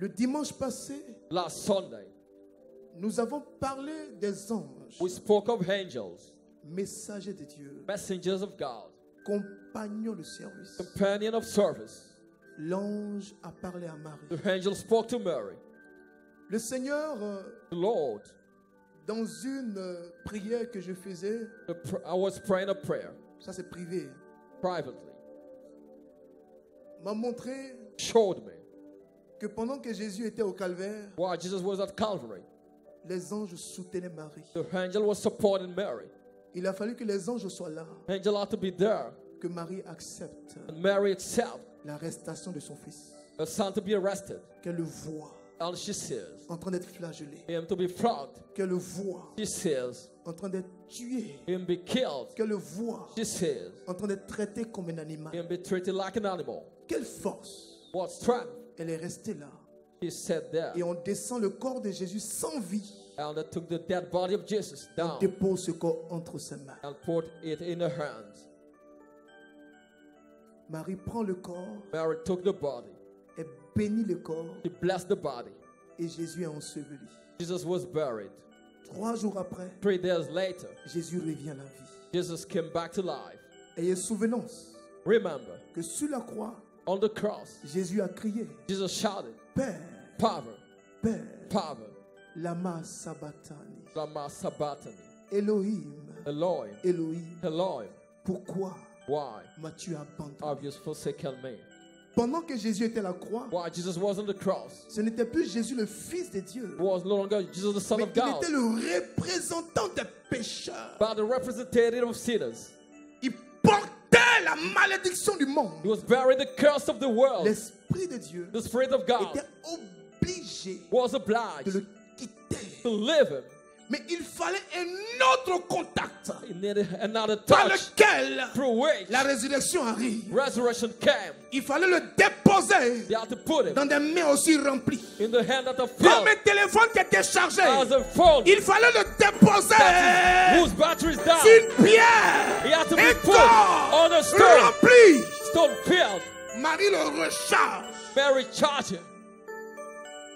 Le dimanche passé, last Sunday, nous avons parlé des anges, we spoke of angels, messagers de Dieu, messengers of God, compagnons de service. companion of service. L'ange a parlé à Marie. The angel spoke to Mary. Le Seigneur, The Lord, dans une prière que je faisais, I was praying a prayer ça c'est privé, privately, m'a montré showed me que pendant que Jésus était au calvaire, while Jesus was at Calvary, les anges soutenaient Marie. the angel was supporting Mary. Il a fallu que les anges soient là, Angel ought to be there, que Marie accepte and Mary accept l'arrestation de son fils, her son to be arrested, qu'elle le voit and she says en train d'être flagellé, him to be flogged. qu'elle le voit She says en train d'être tué, him be killed. qu'elle le voit She says en train d'être traité comme un animal. him be treated like an animal. Quelle force! What strength? Elle est restée là. He said there, Et on descend le corps de Jésus sans vie. and they took the dead body of Jesus On down dépose ce corps entre ses mains. and put it in her hands. Marie prend le corps, Mary took the body. elle bénit le corps She blessed the body. et Jésus est enseveli. Jesus was buried. 3 jours après, 3 days later, Jésus revient à la vie. Jesus came back to life. Ayez souvenance Remember, que sur la croix, on the cross, Jésus a crié, Jesus shouted, Père, Father, Père, Father, lama sabatani, lama sabachthani, Elohim, Elohim, Elohim, Elohim, pourquoi why m'as-tu abandonné? have you forsaken me? Pendant que Jésus était à la croix, Why Jesus was on the cross? ce n'était plus Jésus le Fils de Dieu, It was no longer Jesus the Son mais of il God, était le représentant des pécheurs. but the representative of sinners. Il portait la malédiction du monde. He was bearing the curse of the world. L'Esprit de Dieu The Spirit of God était obligé was de obliged le quitter. to leave him. Mais il fallait un autre contact He needed another par touch lequel through which la résurrection arrive. resurrection came. Il fallait le déposer They had to put it dans des mains aussi remplies. in the hand that are Comme filled un téléphone qui était chargé, as a phone il fallait le déposer whose battery is down. sur une pierre. He had to be Un put corps on a stone, rempli. stone filled. Marie le recharge. Mary charged him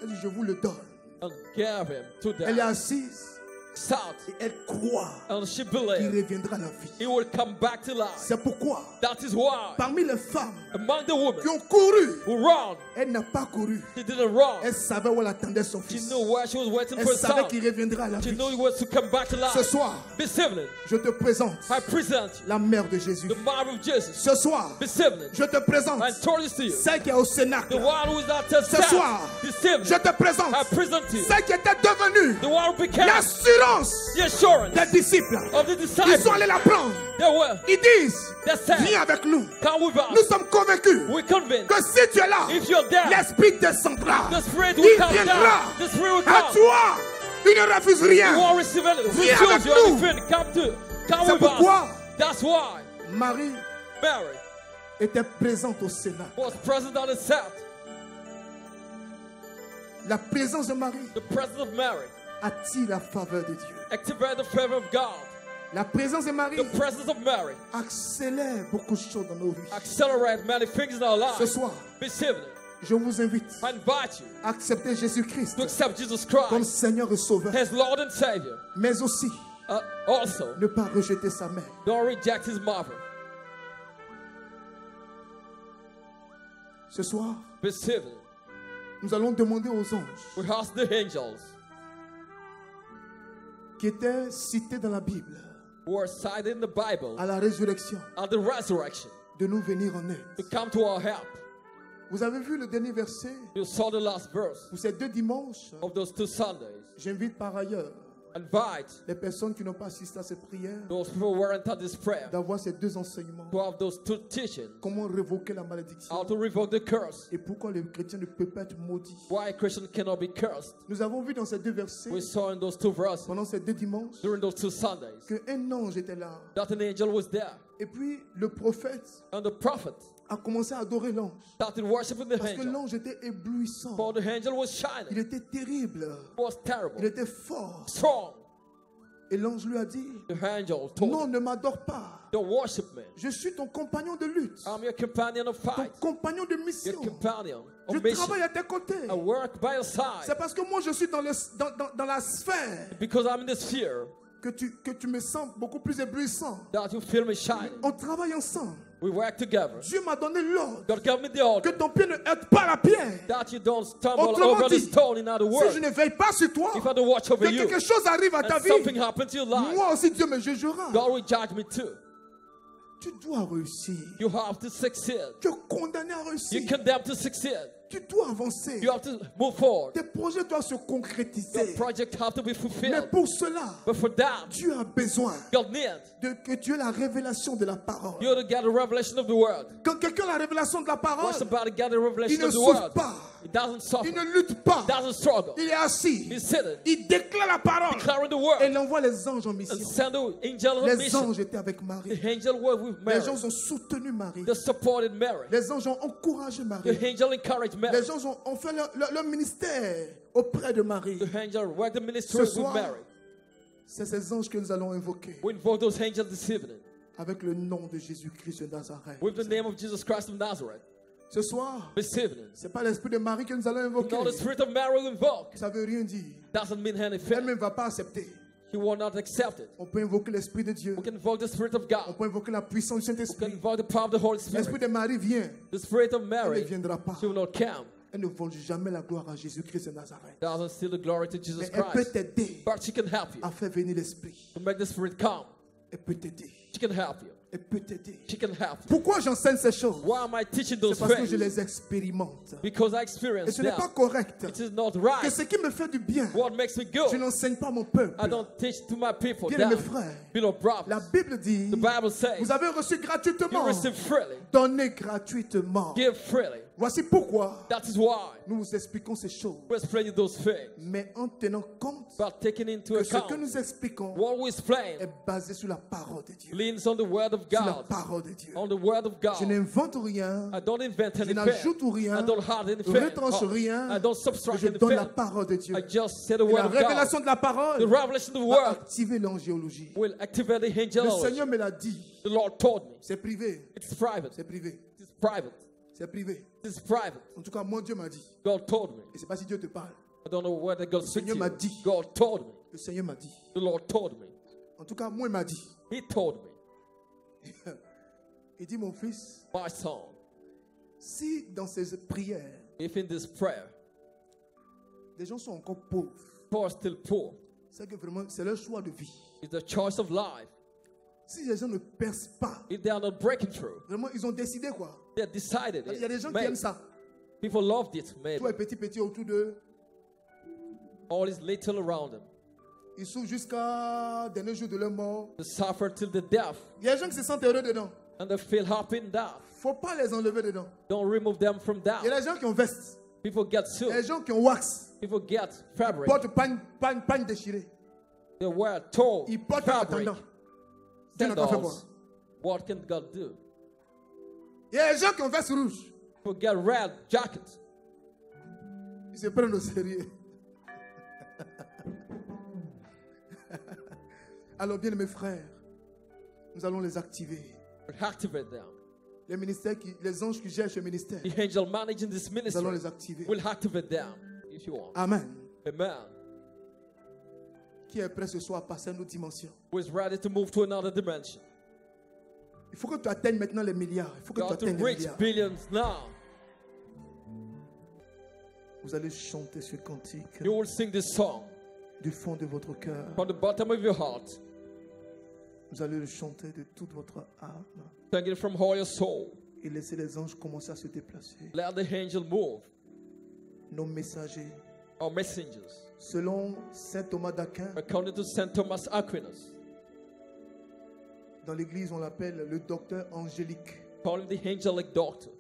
Elle dit, je vous le donne. and gave him to Elle est them. assise South, et elle croit and she qu'il believed reviendra à la vie. he will come back to life. C'est pourquoi, That is why parmi les femmes among the women qui ont couru, who ran, elle n'a pas couru. she didn't run. Elle savait où elle attendait son She fils. knew where she was waiting Elle for her savait son. qu'il reviendra à la She vie. knew he was to come back to Ce life. soir, This evening, je te présente I present you la mère de Jésus. the mother of Jesus. Ce soir, This evening, je te présente I introduce to you celle qui est au Cénacle. the one who is at the Ce soir, This evening, je te présente I present to you celle qui était devenue the one who became l'assurance the assurance des disciples. of the Ils disciples. sont allés la prendre. They were, Ils disent, they said, viens avec nous. come with Nous us. sommes convaincus We're convinced que si tu es là, if you're there, l'Esprit descendra. the Spirit Il will come viendra down. The Spirit will à come. toi. Il ne refuse You rien. won't receive it. Viens Refuse avec your nous. defeat. Come C'est with pourquoi us. That's why Marie Mary était présente au Sénat. was present on the set. La présence de Marie The presence of Mary attire la faveur de Dieu. activated the favor of God. La présence de Marie The presence of Mary accélère beaucoup de choses dans nos vies. accelerate many things in our Ce lives. soir, This evening, je vous invite I invite you à accepter Jésus-Christ to accept Jesus comme Christ Seigneur et Sauveur, as Lord and Savior. mais aussi Also, ne pas rejeter sa mère. don't reject his mother. Ce soir, This evening, nous allons demander aux anges we ask the angels qui étaient cités dans la Bible who are cited in the Bible à la résurrection at the resurrection de nous venir en aide. to come to our help. Vous avez vu le dernier verset You saw the last verse pour ces 2 dimanches. of those 2 Sundays. J'invite par ailleurs Invite les personnes qui n'ont pas assisté à cette prière those people who weren't at this prayer d'avoir ces 2 enseignements. to have those 2 teachings. Comment révoquer la malédiction How to revoke the curse. et pourquoi le chrétien ne peut pas être maudit. Why a Christian cannot be cursed. Nous avons vu dans ces 2 versets, We saw in those 2 verses pendant ces 2 dimanches, during those 2 Sundays qu'un ange était là. that an angel was there. Et puis le prophète And the prophet a commencé à adorer l'ange. started worshiping the Parce que angel. l'ange était éblouissant. For the angel was Il shining. était terrible. It was Il terrible. était fort. Strong. Et l'ange lui a dit, The angel told non, him, ne m'adore pas. don't worship me. Je suis ton compagnon de lutte, I'm your companion of ton fight, compagnon de your mission. companion Je of mission. travaille à tes côtés. I work by your side C'est parce que moi je suis dans la sphère because I'm in this sphere que tu me sens beaucoup plus éblouissant. that you feel me shining. On travaille ensemble. We work together. Dieu m'a donné l'ordre God gave me the que order ton pied ne heurte pas la pierre. that you don't stumble Autrement over the dit, stone. In other Si words, je ne veille pas sur toi, if I don't watch over que you quelque chose arrive à ta and vie, something happens to your life, moi aussi Dieu me jugera. God will judge me too. Tu dois réussir. You have to succeed. Tu es condamné à You're réussir. condemned to succeed. Tu dois avancer. You have to move forward. Tes projets doivent se Your concrétiser. project have to be Mais fulfilled. pour cela, But for that, Dieu a besoin God needs que tu aies la révélation de la parole. you to get a revelation of the word. Quand quelqu'un a la révélation de la parole, What's about to get a il revelation ne of the souffre word? pas. It doesn't suffer. Il ne lutte pas. Doesn't struggle. Il est assis. He's sitting, Il déclare la parole. declaring the Et word, il envoie les anges en and mission. send the angel on Les mission. anges étaient avec Marie. The angel was with Les Mary. anges ont soutenu Marie. They supported Mary. Les anges ont encouragé The Marie. angel encouraged Mary. Les anges ont fait leur ministère auprès de Marie. The angel worked the ministry Ce with soir, Mary. c'est ces anges que nous allons invoquer We invoke those angels this evening avec le nom de Jésus-Christ de Nazareth. with the name of Jesus Christ of Nazareth. Ce soir, This evening, c'est pas l'esprit de Marie que nous allons invoquer. no, the spirit of Mary we invoke Ça veut rien dire. doesn't mean Elle anything. ne va pas accepter. He will not accept it. On peut invoquer l'esprit de Dieu. We can invoke the spirit of On God. peut invoquer la puissance du We can Saint-Esprit. invoke the power of the Holy L'esprit Spirit. de Marie vient. The spirit of Elle ne Mary, viendra pas. she will not come. Elle ne vole jamais la gloire à Jésus-Christ de Nazareth. Doesn't steal the glory to Mais Jesus elle peut Christ. t'aider But she can help you à faire venir l'esprit. to make the spirit come. Elle peut t'aider. She can help you. Elle peut t'aider. She can help you. Pourquoi j'enseigne ces choses? Why am I teaching C'est those parce que je things? les expérimente. Because I Et experienced ce n'est them. pas correct It is not que right. ce qui me fait du bien, What makes me je good, n'enseigne pas à mon peuple. I don't teach to my people. Bien mes Down. frères, Beloved la brothers, Bible dit, the Bible says, vous avez reçu you gratuitement, receive freely, donnez gratuitement. give freely. Voici pourquoi That is why nous vous expliquons ces choses. we explain those things. Mais en tenant compte But taking into que ce que account nous expliquons what we explain est basé sur la parole de Dieu. leans on the word of Sur la God. parole de Dieu. On the word of Je God. n'invente rien, I don't invent je anything. n'ajoute I rien, don't add anything. retranche rien, I don't mais subtract je donne la anything. parole de Dieu. I just say the Et word la of révélation God. de la The parole revelation of the va word activer l'angéologie. will activate the Le angel. Seigneur me l'a dit. The Lord told me. C'est privé. It's private. C'est privé. It's private. C'est privé. It's private. En tout cas, moi, Dieu m'a dit. God told me. Et je ne sais pas si Dieu te parle. I don't know whether God Le speaks Seigneur to m'a you. dit. God told me. Le Seigneur m'a dit. The Lord told me. En tout cas, moi, il m'a dit. He told me. Il dit, mon fils, My son, si dans ces prières, if in this prayer, les gens sont encore pauvres, poor are still poor, c'est que vraiment, c'est leur choix de vie. it's the choice of life. Si les gens ne percent pas, If they are not breaking through, vraiment, ils ont décidé quoi. they have decided Il y a des gens it. qui aiment Maybe. ça. People loved it, maybe. Tout est petit autour d'eux. All is little around them. Ils souffrent jusqu'à dernier jour de leur mort. They suffer till the death, Il y a des gens qui se sentent heureux dedans. and they feel happy in that. Faut pas les enlever dedans. Don't remove them from Il y a that. des gens qui ont veste. People get Il y a des sued. gens qui ont wax. People get fabric. Portent pagne déchirée. They wear tall Ils portent en fabric. attendant. Dieu n'a pas fait quoi. Sandals. What can God do? Il y a des gens qui ont veste rouge. People get red jackets. Ils se prennent au sérieux. Alors, bien mes frères, nous allons les activer. Activate them. Les anges qui gèrent ce ministère, The angel managing this nous allons ministry les activer. will activate them if you want. Amen. Amen. Qui est prêt ce soir à passer à une autre dimension? Who is ready to move to another dimension? Il faut que tu atteignes maintenant les milliards. Il faut que You tu have to atteignes les reach milliards. billions now. Vous allez chanter ce cantique You will sing this song du fond de votre cœur. from the bottom of your heart. Vous allez le chanter de toute votre âme. Thank it from all your soul. Et laissez les anges commencer à se déplacer. Let the angel move. Nos messagers, Our messengers. selon saint Thomas d'Aquin, According to St. Thomas Aquinas. dans l'église on l'appelle le docteur angélique. Call him the angelic doctor.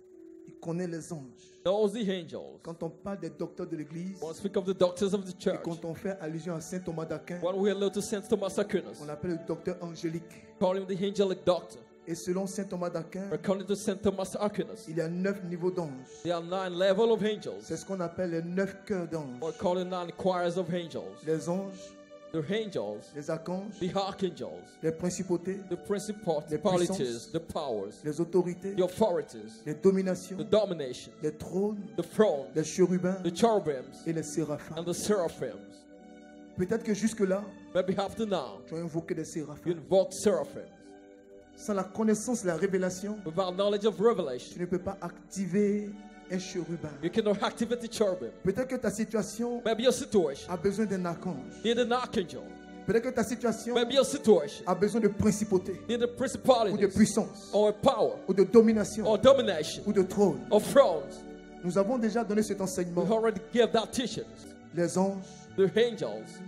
Il connaît les anges. Knows the angels. Quand on parle des docteurs de l'église, When we speak of the doctors of the et church. quand on fait allusion à saint Thomas d'Aquin, When we allude to St. Thomas Aquinas. on l'appelle le docteur angélique. Call him the angelic doctor. Et selon saint Thomas d'Aquin, According to St. Thomas Aquinas. il y a 9 niveaux d'anges. There are 9 levels of angels. C'est ce qu'on appelle les 9 cœurs Or d'anges. call it 9 choirs of angels. Les anges, The the angels, les archanges, the archangels, les principautés, the principalities, les puissances, the powers, les autorités, the authorities, les dominations, the dominations, les trônes, the thrones, les chérubins the cherubims, et les séraphins. and the seraphims. Peut-être que jusque-là, Maybe after now, tu as invoqué des you séraphins. invoke seraphims. Sans la connaissance et la révélation, Without knowledge of revelation, tu ne peux pas activer un chérubin. you cannot activate the cherubim. Peut-être que ta situation Maybe your situation a besoin d'un archange. need an archangel. Peut-être que ta situation Maybe your situation a besoin de principauté, need a ou de principality, puissance, or a power, ou de domination, or domination, ou de trône. or thrones. Nous avons déjà donné cet We enseignement. already gave that teaching. Les anges, The angels,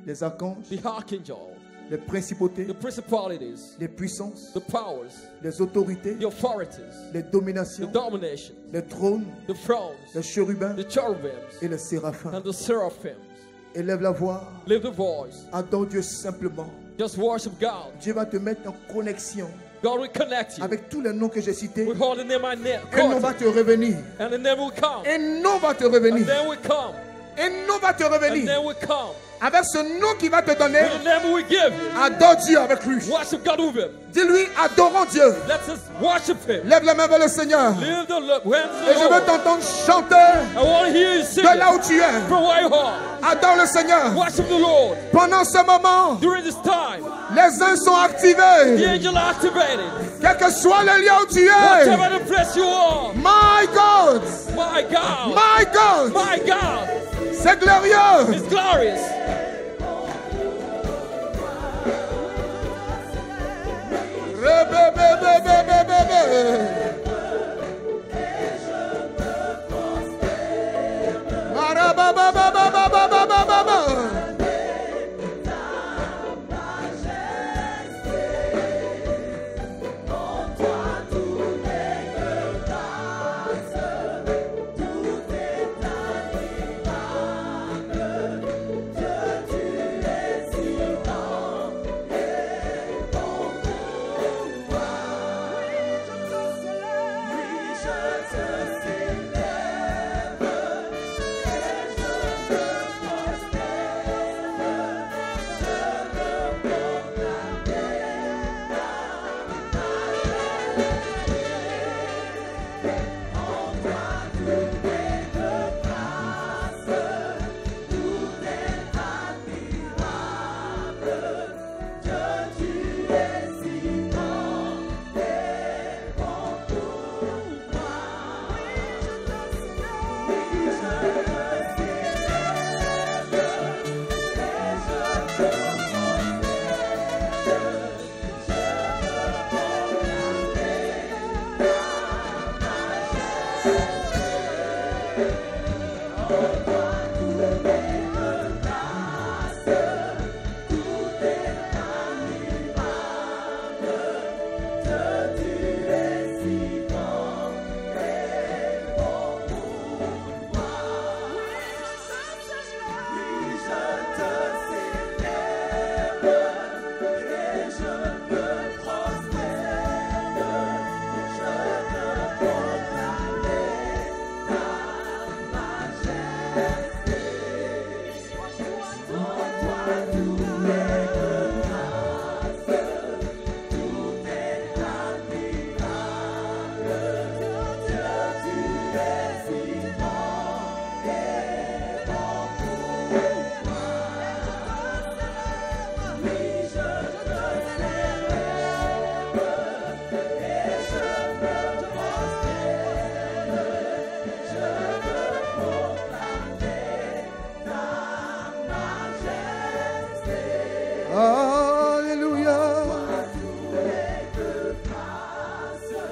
les archanges, the archangel, les principautés, the principalities, les puissances, the powers, les autorités, the authorities, les the dominations, domination, les trônes, the thrones, les chérubins the cherubims, et les séraphins. and the seraphims. Élève la voix, Lift the voice. adore Dieu simplement. Just worship God. Dieu va te mettre en connexion God will connect you. avec tous les noms que j'ai cités. We hold the name I Un nom va called, te revenir. and the name will come. Un nom va te And revenir. then will come. Un nom va te And revenir. then will come. Avec ce nom qu'il va te donner, With the name we give you. adore Dieu avec lui. Worship God with him. Dis-lui, adorons Dieu. Let us worship him. Lève la main vers le Seigneur. Lift the hands to Et the je veux Lord. t'entendre chanter I want to hear you sing de là où tu es. from where you are. Adore le Seigneur. Worship the Lord. Pendant ce moment, During this time, les uns sont the activés. angel activated. Quel que soit le lieu où tu es. Whatever the place you are. My God. My God. My God. My God. C'est glorieux. It's glorious.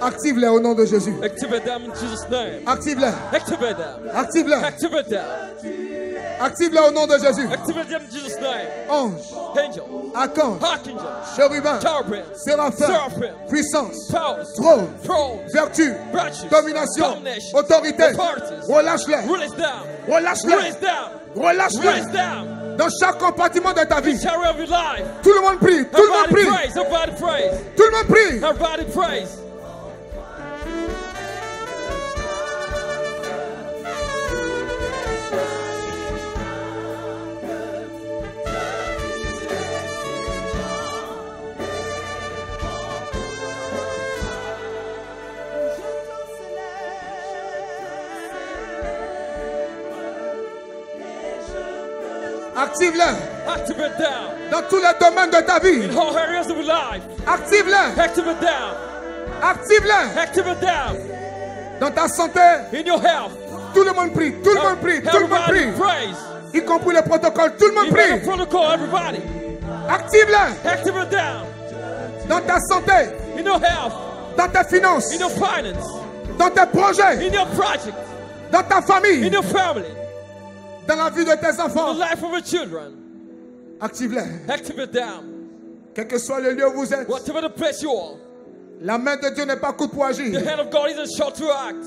Active-les au nom de Jésus. Activate them in Jesus' name. Active-les. Activate them. Active-les. Activate them. Active-les au nom de Jésus. Activate them in Jesus' name. Ange, Angel. archange, Archangel. chérubin, Cherubim. séraphim, Seraphim. puissance, Powers. trône, Thrones. vertu, Virtues. domination, Domination. autorité. Authorities. Relâche-les. Release them. Relâche-les. Release them. Relâche-les. Release them. Dans chaque compartiment de ta vie. Carry of your life. Tout le monde prie. Tout le monde Everybody prie. praise. Everybody praise. Tout le monde prie. Everybody praise. Active-les Activate them. dans tous les domaines de ta vie. In all areas of your life. Active-les. Activate them. Active-les Activate them. dans ta santé. In your health. Tout le monde prie. Tout le monde prie. Tout le monde Everybody prie. praise. Y compris les protocoles. Tout le monde Even prie. the protocol, everybody. Active-les Activate them. dans ta santé, In your health. dans tes finances, In your finance. dans tes projets, In your project. dans ta famille, In your family. dans la vie de tes In the enfants. life of your children. Active-les. Activate them. Quel que soit le lieu où vous êtes, Whatever the place you are. la main de Dieu n'est pas courte pour agir. The hand of God isn't short to act.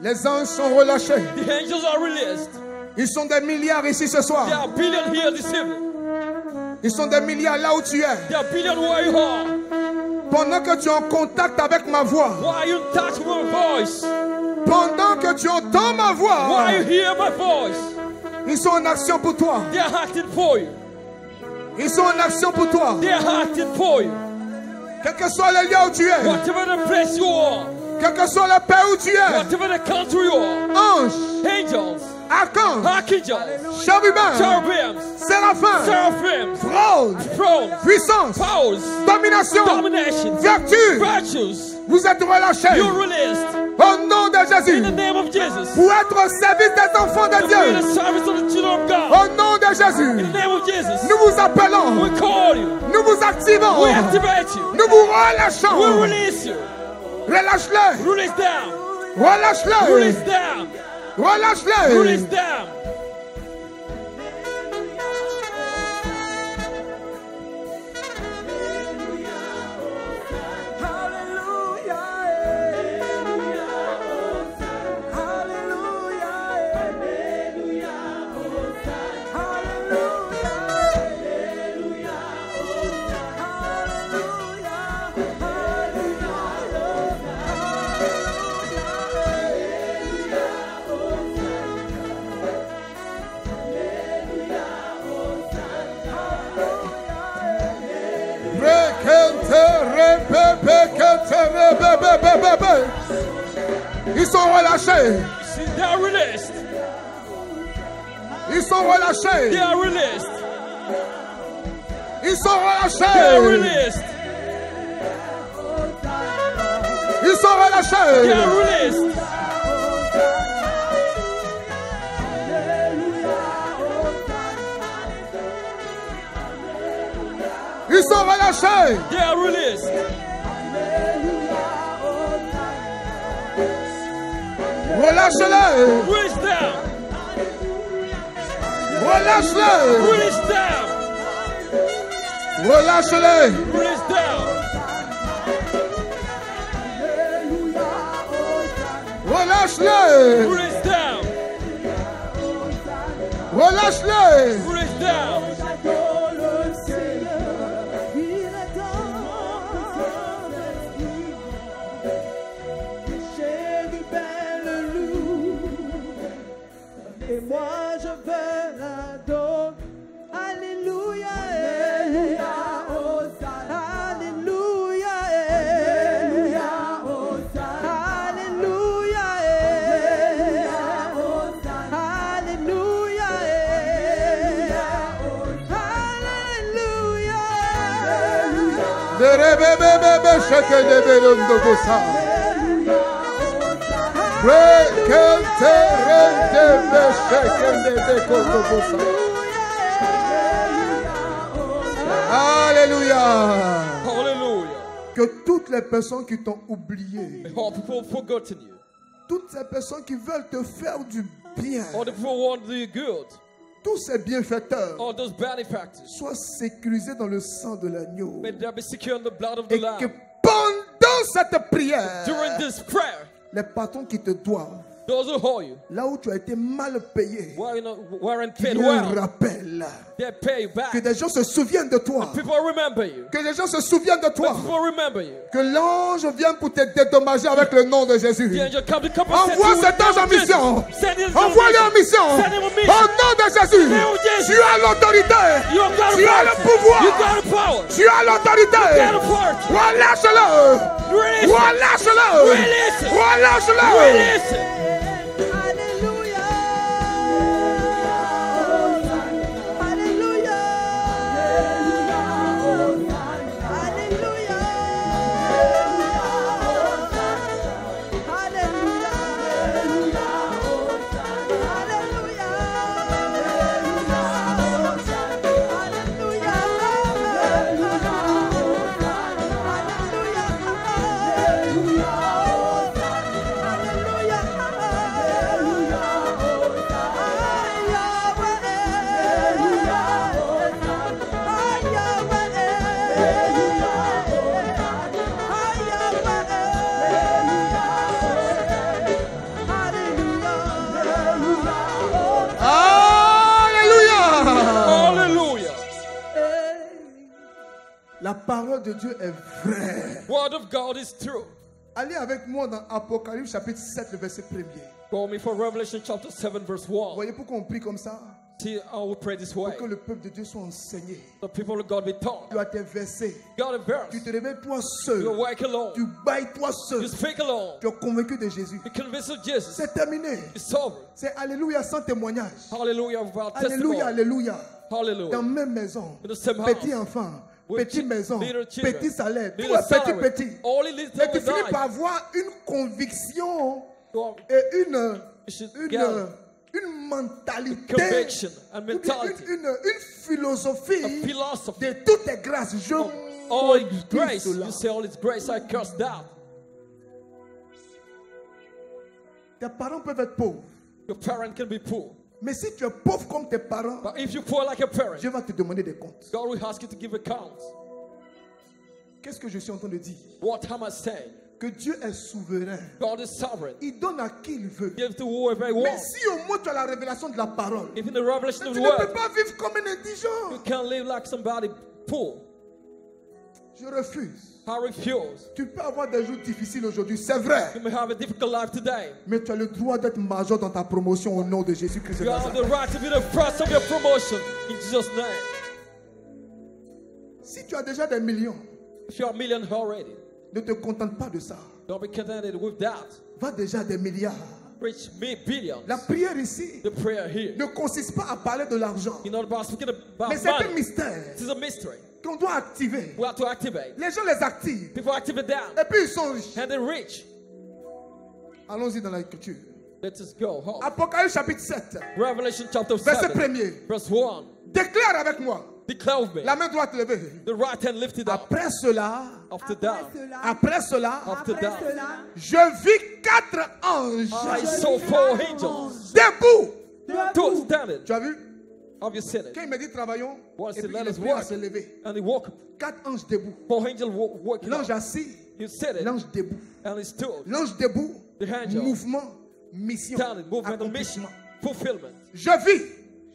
Les anges sont relâchés. The angels are released. Ils sont des milliards ici ce soir. There are billions here this evening. Ils sont des milliards là où tu es. There are billions where you are. Pendant que tu es en contact avec ma voix, Why you touch my voice? pendant que tu entends ma voix, Why you hear my voice? ils sont en action pour toi. They are acting for you. Ils sont en action pour toi. They are acting for you. Quel que soit le lieu où tu es, Whatever the place you are. quel que soit le pays où tu es, Whatever the country you are. ange, Angels. archange, Archangels. chérubin, Cherubims. séraphim, Seraphims. trône, Thrones. puissance, Powers. domination, Domination. vertu, Virtues. vous êtes relâchés You're released. au nom de In Jésus the name of Jesus. pour être au service des enfants de To be in Dieu. the service of the children of God. Au nom de In Jésus, the name of Jesus. nous vous appelons, We call you. nous vous activons, We activate you. nous vous We relâchons. release you. Relâche-les, Release them. relâche-les, Release them. relâche-les. Release them. Ils sont relâchés. They are released. Ils sont relâchés. They are released. Ils sont They are relâchés. released. Ils sont They relâchés. are released. Ils sont relâchés. They are released. Relâche-les. Release them. Relâche-les. Release them. Relâche-les. Release them. Relâche-les. Release them. Relâche-les. Release them. Et moi je vais l'adorer. Alléluia. Alléluia. Alléluia. Alléluia. Alléluia. Hallelujah. Que toutes les personnes qui t'ont oublié, All people have forgotten you. toutes ces personnes qui veulent te faire du bien, All the people who want to do you good. tous ces bienfaiteurs, All those benefactors. soient sécurisés dans le sang de l'agneau. May they be secure in the blood of the Et que Lamb. pendant cette prière, During this prayer, les patrons qui te doivent, those who hold you, là où tu as été mal payé, weren't qu'il paid y ait un well, rappel, they pay you back. que des gens se souviennent de toi, People remember you. que les gens se souviennent de toi, People remember you. que l'ange vienne pour te dédommager avec le nom de Jésus. The angel come to compensate Envoie you cet with ange en the name of mission. Jesus. Send his Envoie-le en mission. Send him a mission. Au nom de Jésus, name of Jesus. tu as l'autorité, You got tu as le authority. pouvoir, You got the power. tu as l'autorité. You got authority. Relâche-le, Release it. relâche-le, Release it. relâche-le. Release it. Alléluia. La parole de Dieu est vraie. Word of God is true. Allez avec moi dans Apocalypse chapitre 7, le verset 1er. Go with me for Revelation chapter 7 verse 1. Vous voyez pourquoi on prie comme ça? See how we pray this way. Pour que le peuple de Dieu soit enseigné. The people of God be taught. Tu as tes versets. God a verse. Tu te réveilles toi seul. You wake alone. Tu bailles toi seul. You speak alone. Tu es convaincu de Jésus. You convinced of Jesus. C'est terminé. It's over. C'est Alléluia sans témoignage. Hallelujah without testimony. Alléluia, Alléluia. Hallelujah. Dans même maison. In the same house. Petit enfant. With Petite maison. little children. Petit salaire. Tout Little est petit, salary. petit. Only little Mais tu will finis die. par avoir une conviction Go et should gather une mentalité, conviction and ou bien mentality. une philosophie A philosophy. de toutes les grâces. Je All His maudis grace. cela. You say all His grace, I curse that. Tes parents peuvent être pauvres. Your parent can be poor. Mais si tu es pauvre comme tes parents, But if you poor like a parent, Dieu va te demander des comptes. God will ask you to give accounts. Qu'est-ce que je suis en train de dire? What am I saying? Que Dieu est souverain. God is sovereign. Il donne à qui il veut. Give to whoever He Mais wants. si au moins tu as la révélation de la parole, If in the revelation of tu the ne peux word, pas vivre comme un you indigent. can't live like somebody poor. Je refuse. I refuse. Tu peux avoir des jours difficiles aujourd'hui, c'est vrai. You may have a difficult life today. Mais tu as le droit d'être major dans ta promotion au nom de Jésus-Christ de You have Nazareth. the right to be the first of your promotion in Jesus' name. Si tu as déjà des millions, If you're a million already, ne te contente pas de ça. don't be contented with that. Va déjà à des milliards. Reach me billions. La prière ici The prayer here. ne consiste pas à parler de l'argent. You're not about speaking about Mais c'est un money. mystère It is a mystery. qu'on doit activer. We have to activate. Les gens les activent. People activate that. Et puis ils sont riches. And they reach. Allons-y dans l'écriture. Let us go home. Apocalypse chapitre 7, Revelation chapter verset 7, 1er. verse 1. Déclare avec moi. Declare with me. La main droite levée. The right hand lifted up. Après cela, After that. après cela, After that. je vis 4 anges I saw 4 angels. debout. Two standing. Tu as vu? Have you seen it? Quand il me dit travaillons, Once et he puis let il est us pris à work. se lever. And he woke up. 4 anges debout. 4 angels woke L'ange up. assis, You said it. l'ange debout. And he stood. L'ange debout, The angel. mouvement, mission, Standing. Movement and mission. accomplissement. Fulfillment. Je vis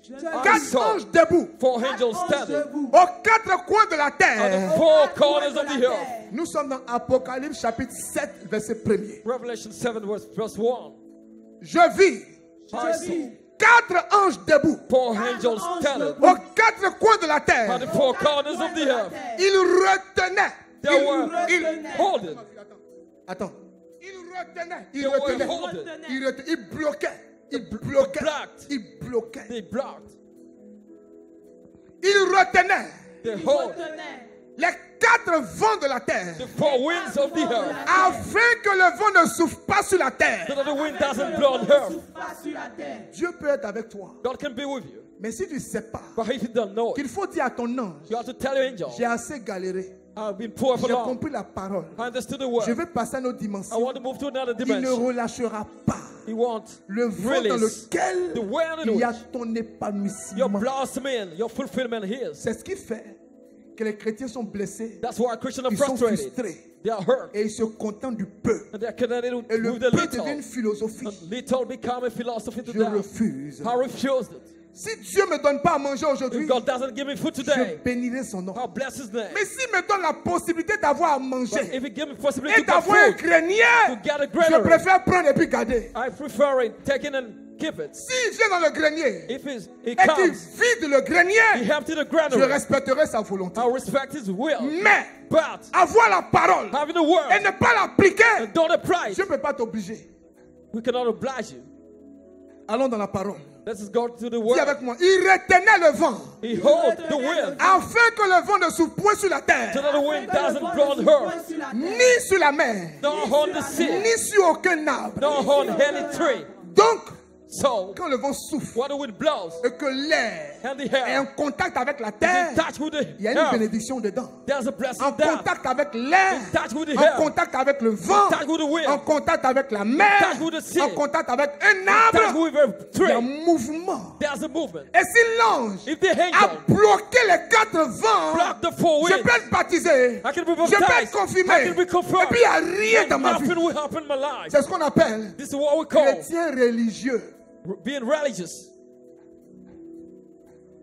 I 4 saw anges debout 4 angels standing. aux 4 coins de la On the terre. 4 corners of the earth. Nous sommes dans Apocalypse chapitre 7, verset 1er. Revelation 7 verse 1. Je vis I saw 4 anges debout 4 angels standing. aux 4 coins de la On the terre. 4 corners of the earth. Ils retenaient. They were Ils- holding. Attends. Ils retenaient. Ils They were retenaient. holding. Ils bloquaient. Ils bloquaient. blocked. Ils bloquaient. They blocked. Ils retenaient They hold les 4 vents de la terre the 4 winds of the earth. afin que le vent ne souffle pas sur la terre. So that the wind doesn't blow on earth. Dieu peut être avec toi. God can be with you. Mais si tu ne sais pas But if you don't know it, qu'il faut dire à ton ange, you have to tell your angel, j'ai assez galéré. I've been poor for J'ai long. compris la parole. I understood the Je word. vais passer à notre I dimension. want to move to another Il ne dimension. relâchera pas He wants le vent dans release lequel the wind in il y a which ton your épanouissement. blossoming, your fulfillment is. C'est ce qui fait que les chrétiens sont blessés. That's why Christians are Ils sont frustrated. frustrés. They are hurt. Et ils se contentent du peu. And they are connected Et le with the peu devient une little. philosophie. And little become a philosophy to Je them. refuse. I refused it. Si Dieu ne me donne pas à manger aujourd'hui, If God doesn't give me food je today, bénirai son nom. I'll bless His name. Mais s'il me donne la possibilité d'avoir à But manger if He give me possibility et to get d'avoir un food, grenier, to get a je granary, préfère prendre et puis garder. I prefer it taking and give it. S'il vient dans le grenier If it et qu'il comes, vide le He grenier, empty the je granary. respecterai sa volonté. I respect His will. Mais But avoir la parole having the word et ne pas l'appliquer, and don't apply je it, ne peux pas t'obliger. we cannot oblige you. Allons dans la parole. Let's go to the Dis word. avec moi. Il retenait le vent He holds the wind afin que le vent ne souffle point sur la so terre, that the wind doesn't blow on her, ni sur la mer, nor on the sea, ni sur aucun arbre. nor on any tree. Donc, So, quand le vent souffle when the wind blows et que l'air and the est air en contact avec la is terre, in touch with the il y a une earth, bénédiction dedans. there's a blessing En there. contact avec l'air, In touch with the en air, contact avec le vent, touch with the wind, en contact avec la mer, touch with the sea, en contact avec un touch arbre, with a il y a un tree. mouvement. There's a movement. Et si l'ange If the a angel bloqué les 4 vents, block the 4 je winds, peux être baptisé, I can be je peux être baptized, I confirmé, can be et confirmed, puis il n'y a rien dans ma vie. nothing will happen in my life. C'est ce qu'on appelle This is what we call chrétien religieux. being religious.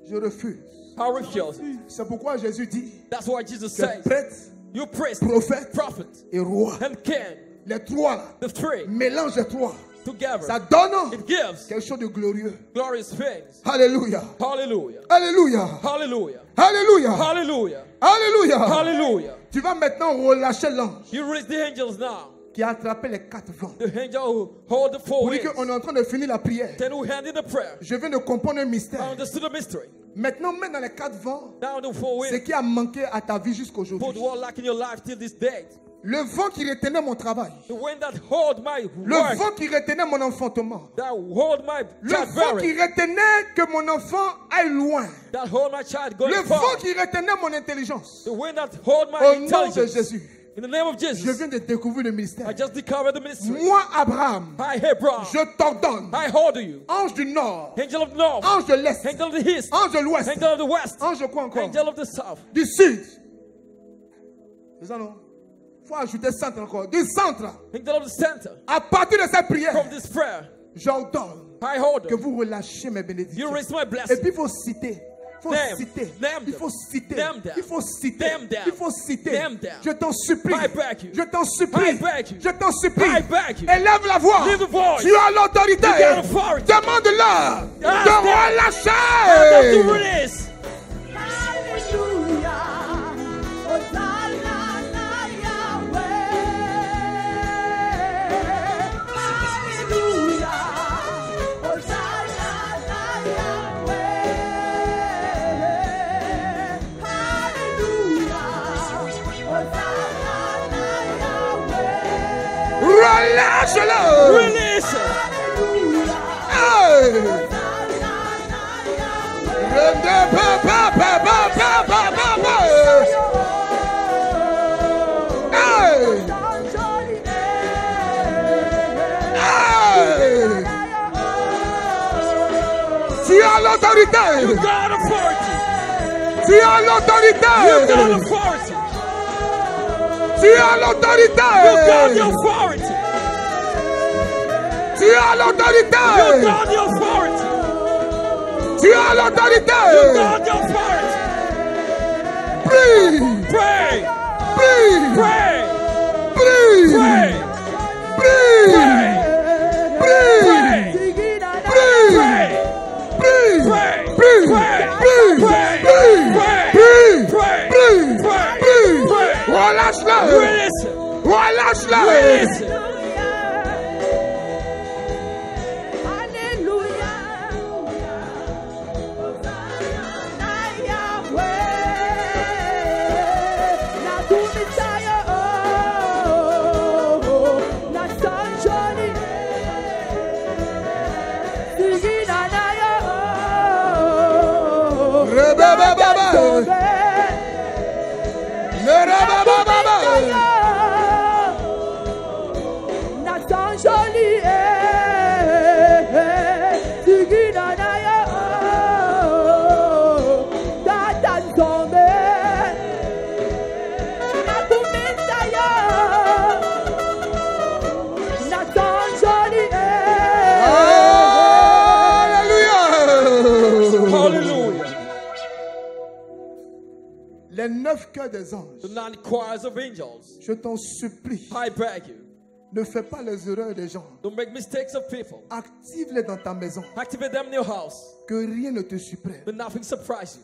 Je refuse. I refuse. C'est pourquoi Jésus dit That's why Jesus que says, prêtre, you priest, prophète prophet, et roi, and king, les trois là, the three, mélange les trois. together, Ça donne it gives quelque chose de glorieux. glorious things. Alléluia. Hallelujah. Alléluia. Hallelujah. Alléluia. Hallelujah. Alléluia. Hallelujah. Tu vas maintenant relâcher l'ange You release the angels now. qui a attrapé les quatre vents. The angel who hold the four Pour dire winds. qu'on est en train de finir la prière. Then who handed the prayer. Je viens de comprendre un I mystère. understood the mystery. Maintenant, mets dans les quatre vents Now the four ce winds. qui a manqué à ta vie jusqu'à Put aujourd'hui. what lack in your life till this day. Le vent qui retenait mon travail. The wind that hold my Le work. vent qui retenait mon enfantement. That hold my Le child vent qui bearing. retenait que mon enfant aille loin. That hold my child going Le far. vent qui retenait mon intelligence. The wind that hold my Au nom de intelligence. Jésus, In the name of je Jesus. viens de découvrir le ministère. I just discovered the ministry. Moi, Abraham, I Abraham. je t'ordonne, I hold you. ange du nord, Angel of the north. ange de l'est, Angel of the east. ange de l'ouest, Angel of the west. ange de quoi encore? Angel of the south. Du sud. C'est ça non? Il faut ajouter centre encore. Du centre. Angel of the center. À partir de cette prière, From this prayer. j'ordonne I hold que you. vous relâchez mes You bénédictions. raise my Et blessing. puis il faut citer. Il faut Name. citer. Name Il faut them. citer. Name them. Il faut citer. Name them. Il faut citer. Name them. Je t'en supplie. I beg you. Je t'en supplie. I beg you. Je t'en supplie. I beg you. Élève la voix. Lift the voice. Tu as l'autorité. You got authority. Demande-leur Ask de them. Ask them relâcher. to release. Hallelujah. Hosanna na Yahweh. Hallelujah. Hosanna na Yahweh. Hallelujah. Hosanna na Yahweh. Relâche-le. Release. Hallelujah. Hey. Hosanna na Yahweh. Rende pa pa pa pa pa pa pa pa. Hey. Hey. Tu as l'autorité. You got authority. Tu as l'autorité. You got authority. Tu as l'autorité. You got the authority. Tu as l'autorité. You got the authority. Tu as l'autorité. You got the authority. Prie. Pray. Prie. Pray. Prie. Pray. Prie. Pray. Prie. Pray. Prie. Pray. Prie. Pray. Prie. Pray. Prie. Pray. Prie. Pray. Prie. Pray. Prie. Pray. Relâche-le. Release. Relâche-le. Release. Hallelujah. Les 9 cœurs des anges, The 9 choirs of angels. je t'en supplie, I beg you. ne fais pas les erreurs des gens. Don't make mistakes of people. Active-les dans ta maison. Activate them in your house. Que rien ne te surprenne. But nothing surprise you.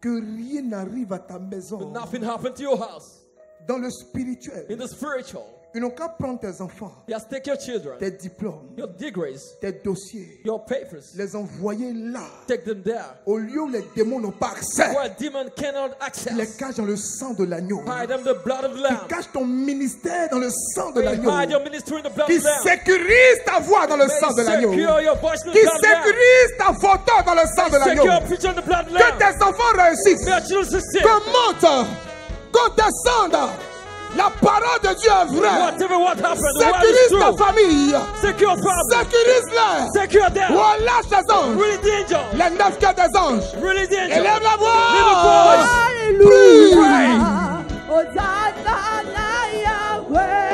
Que rien n'arrive à ta But maison. nothing happen to your house. Dans le spirituel, In the spiritual, ils n'ont qu'à prendre tes enfants, you just take your children, tes diplômes, your degrees, tes dossiers, your papers, les envoyer là, take them there. au lieu où les démons n'ont pas accès. Where demon cannot Les access. cache dans le sang de l'agneau. Hide them the blood of the Tu lamb. caches ton ministère dans le sang de l'agneau. Hide your ministry in the blood Qui of the lamb. sécurise ta voix dans le May sang de l'agneau. secure your voice in the Qui blood of the lamb. sécurise ta photo dans le sang de l'agneau. Secure preacher in the blood of the Que lamb. tes enfants réussissent. May your children succeed. Que monte, qu'on descende. La parole de Dieu est vraie. Whatever what happened, the word is Sécurise ta true. famille. Secure family. Sécurise-les. Secure them. Relâche les anges. Release the angel. Les 9 cœurs des anges. Release the angel. Élève la voix. Lift the voice. Hallelujah. Hosanna na Yahweh.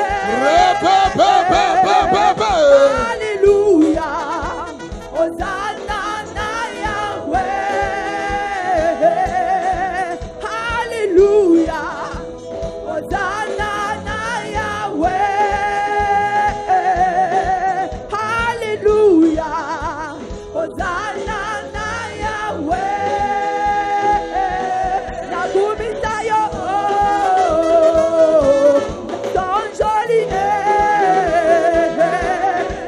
Hallelujah. Hosanna na Yahweh. Hosanna na Yahweh. Na kumita yo. Ton joli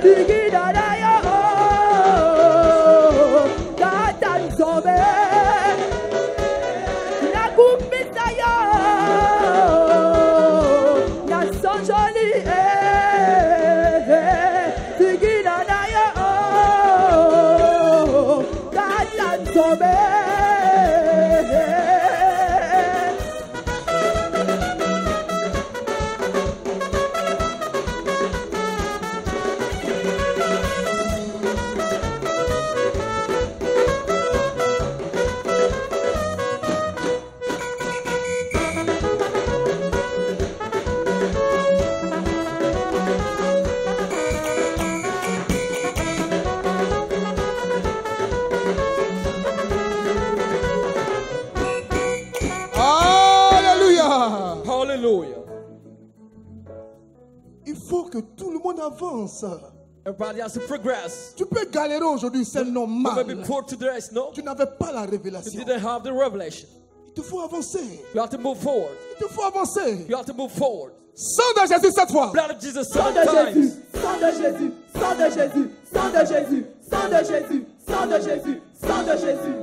Digida na yo. Gatan sobe. Na kumita yo. Na son joli Digida na yo. Gatan sobe. Alléluia. Hallelujah. Il faut que tout le monde avance. Everybody has to progress. Tu peux galérer aujourd'hui, c'est You may be normal. poor today, no? Tu n'avais pas la You révélation. didn't have the revelation. Il te faut avancer. You have to move forward. Il te faut avancer. You have to move forward. Sang de Jésus cette fois. Blood of Jesus Sang 7 de times. Jésus, sang de Jésus, sang de Jésus, sang de Jésus, sang de Jésus, sang de Jésus, sang de Jésus.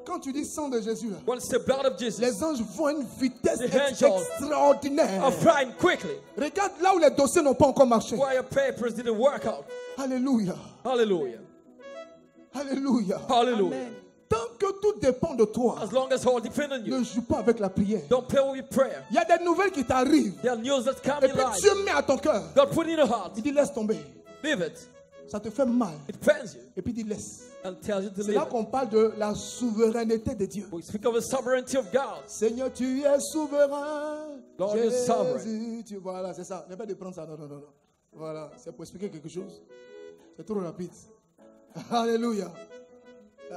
Quand tu dis sang de Jésus, là, When it's the blood of Jesus, les anges vont à une vitesse The angels extraordinaire. are flying quickly. Regarde là où les dossiers n'ont pas encore marché. Why your papers didn't work out. Alléluia. Hallelujah. Alléluia. Hallelujah. Tant que tout dépend de toi, As long as all depend on you, ne joue pas avec la prière. don't play with prayer. Il y a des nouvelles qui t'arrivent. There are news that come Et in puis life. Dieu met à ton cœur. God put it in your heart. Il dit laisse tomber. Leave it. Ça te fait mal. It pains you Et puis il dit laisse. and tells you to C'est leave là it. qu'on parle de la souveraineté de Dieu. We speak of the sovereignty of God. Seigneur, tu es souverain. Lord, you're sovereign. Jésus, tu voilà, c'est ça. Ne pas de prendre ça. Non, non, non, non. Voilà, c'est pour expliquer quelque chose. C'est trop rapide. Alléluia.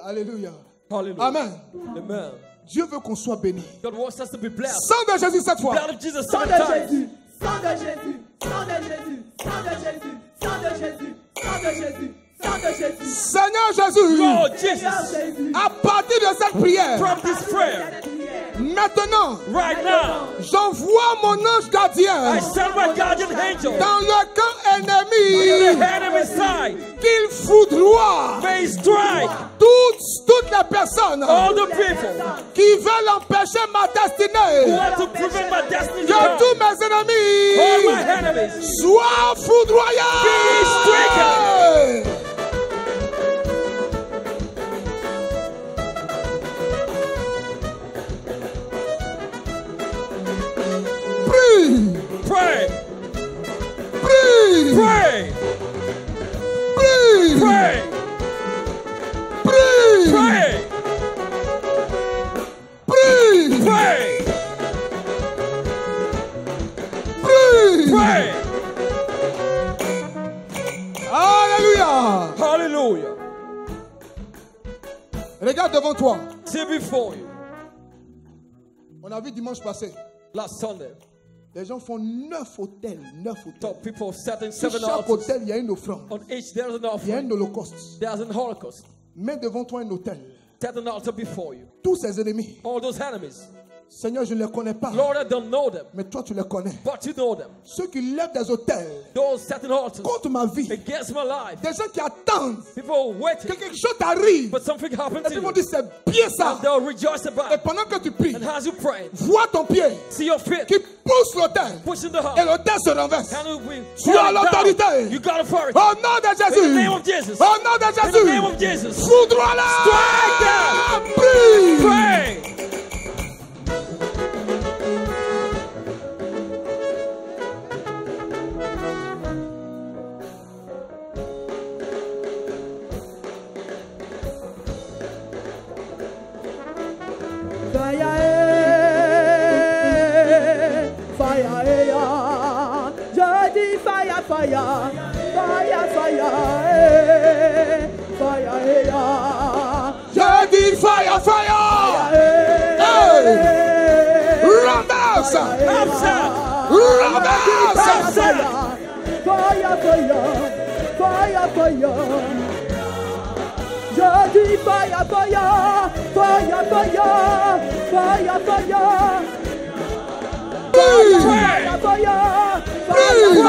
Alléluia. Hallelujah. Amen. Amen. Dieu veut qu'on soit béni. God wants us to be blessed. Sang de Jésus cette fois. Blood of Jesus Sang 7 de times. Jésus, sang de Jésus, sang de Jésus, sang de Jésus, sang de Jésus, sang de Jésus, sang de Jésus. Seigneur Jésus, Lord Seigneur Jesus, Jésus, à partir de cette prière, from this prayer, maintenant, right now, j'envoie mon ange I gardien send my guardian angel dans le camp to the ennemi enemy's side. qu'il foudroie May he strike toutes les personnes all the people qui veulent empêcher ma who destinée. want to prevent my destiny to Que come. tous mes All my ennemis enemies soient foudroyés. be stricken. Prie, Pray, prie, pray, prie, pray, prie, pray, prie, pray, prie. pray. Alléluia. Hallelujah. Regarde devant toi. See before you. On a vu dimanche passé. Last Sunday, Les gens font 9 hôtels. 9 hôtels. top people sat in Sur 7 chaque altars. hôtel, il y a une offrande. On each there's an Il y a offering. un holocauste. There's an holocaust. Mets devant toi un hôtel. Set an altar before you. Tous ses ennemis. All those enemies. Seigneur, je ne les connais pas. Lord, I don't know them, Mais toi, tu les connais. but you know them. Ceux qui lèvent des hôtels Those set an altars contre ma vie. against my life. Des gens qui attendent People waiting, que quelque chose t'arrive. but something happened Et to puis ils you. vont dire, c'est bien ça. And they'll rejoice Et about it. pendant que tu pries, And as you pray, vois ton pied see your feet qui pousse l'hôtel. pushing the Et heart. l'hôtel se renverse. Can you be Tu as l'autorité. You got authority. Au nom de In the Jésus. name of Jesus. Au nom de In the name of Jésus. Jesus. Foudroie-la. Strike Prie. Pray. Je dis fire, fire, fire, fire, fire, Je dis fire, fire. Hey. Renverse. Renverse. fire, fire, fire, fire. dis fire, fire, fire, fire, fire, fire. Fire, fire, fire, fire,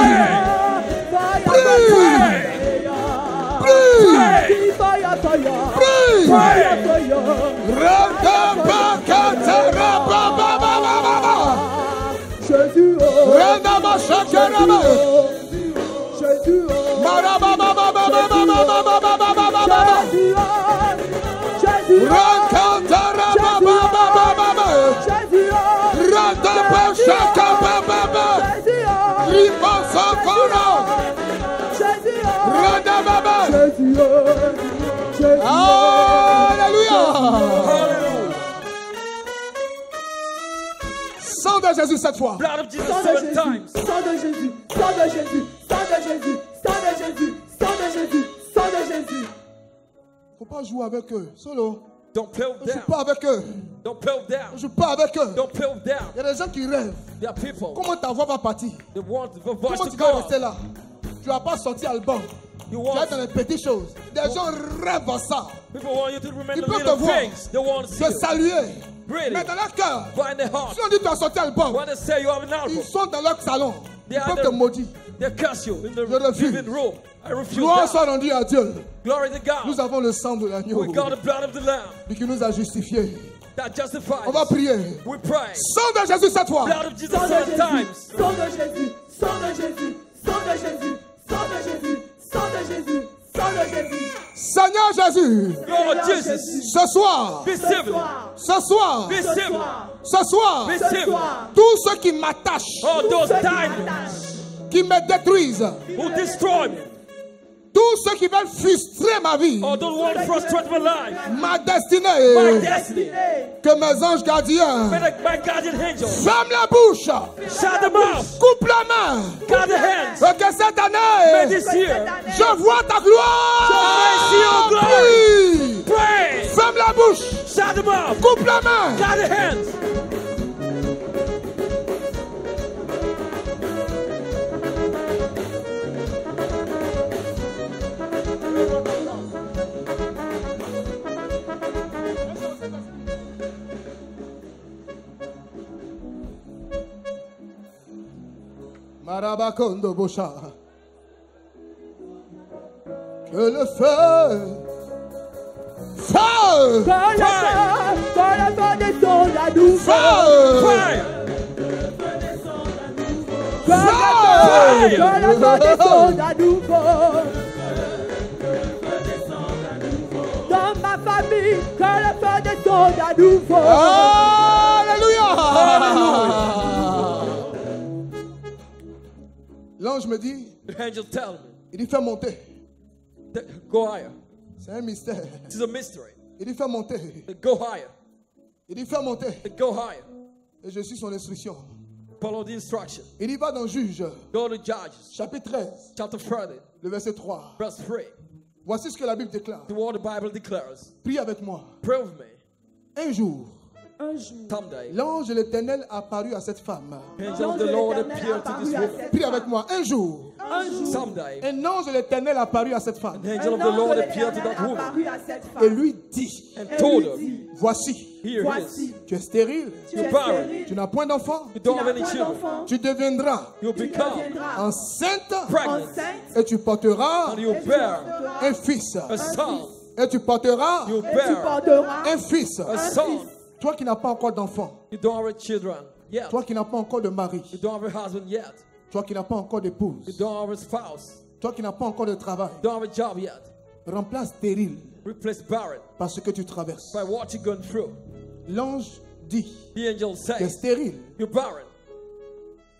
Jésus, Alléluia. Sang de Jésus cette fois. Blood of Jesus sang de 7 Jésus, times. sang de Jésus, sang de Jésus, sang de Jésus, sang de Jésus, sang de Jésus, sang de Jésus. Faut pas jouer avec eux. Solo. Don't play with Ne joue them. pas avec eux. Don't play with Ne them. joue pas avec eux. Don't play with them. Il y a des gens qui rêvent. There are people Comment ta voix va partir? that want the voice Comment to tu vas go rester on. là? Tu vas pas sortir album. You Tu vas want dans les petites choses. Des gens rêvent à ça. people want you to remember Ils the peuvent te little voir. things. They want to see Se you. saluer. Really? Mais dans leur cœur, But in their heart, si on dit tu as sorti album, when they say you have an album, ils sont dans leur salon. They Ils are peuvent the- te maudire. they curse you in the Je refuse. living room. I refuse Gloire that. soit rendue à Dieu. Glory to God. Nous avons le sang de l'agneau We got the blood of the Lamb et qui nous a justifiés. that justifies. On va prier. We pray. Sang de Jésus cette fois. Blood of Jesus Sang de 7 Jésus, times. sang de Jésus, sang de Jésus, sang de Jésus, sang de Jésus, sang de Jésus, sang de Jésus. Seigneur Jésus, Lord Jesus, ce soir, be Ce civil. soir, ce soir, Be ce civil. soir, ce soir, Be ce civil. soir, tous ceux qui m'attachent, All tous those ceux qui diamonds m'attachent, qui me détruisent, who destroy me. tous ceux qui veulent frustrer ma vie, All those who want to frustrate my life. ma My destinée, destiny. que mes anges gardiens May my guardian angel ferment la bouche, shut the mouth. coupe la main, Guard the hands. et que cette May année, this year. je vois ta gloire. see your glory. Prie. Pray. Ferme la bouche, Shut the mouth. coupe la main. Guard the hands. Marabakondo Bosha. Que le feu, feu, que le feu descende à nous, feu, Fire. que le feu descende à nouveau. Dans ma famille, que le feu descende à nouveau. Alléluia. L'ange me dit, The angel tell me. il dit fais monter. Go higher. C'est un mystère. It is a mystery. Il dit fais monter. Go higher. Il dit fais monter. Go higher. Et je suis son instruction. Follow the instruction. Il y va dans Juge, Go to Judges, chapitre 13, chapter 30, le verset 3. verse 3. Voici ce que la Bible déclare. The word the Bible declares. Prie avec moi. Pray with me. Un jour, Un jour, Someday, l'ange de l'Éternel apparut à cette femme. angel of the Lord appeared to this woman. Prie avec moi. Un jour, un jour, Someday, un ange de l'Éternel apparut à cette femme. an angel of the Lord appeared to that woman apparut à cette Et femme. lui dit, and told her, voici, here it is. Voici, tu es stérile, tu You're es barren. stérile, tu n'as point d'enfant, You tu don't n'as have any point children. d'enfant, tu deviendras You'll tu become deviendras enceinte pregnant enceinte et tu porteras and you'll et tu bear porteras un fils. a son. Et tu porteras You'll et tu bear porteras un fils. a son. Toi qui n'as pas encore d'enfant, You don't have children yet. toi qui n'as pas encore de mari, You don't have a husband yet. toi qui n'as pas encore You d'épouse, don't have a spouse. toi qui n'as pas encore de travail, You don't have a job yet. remplace stérile Replace barren par ce que tu traverses. by what you're going through. L'ange dit, The angel tu es says, stérile. you're barren.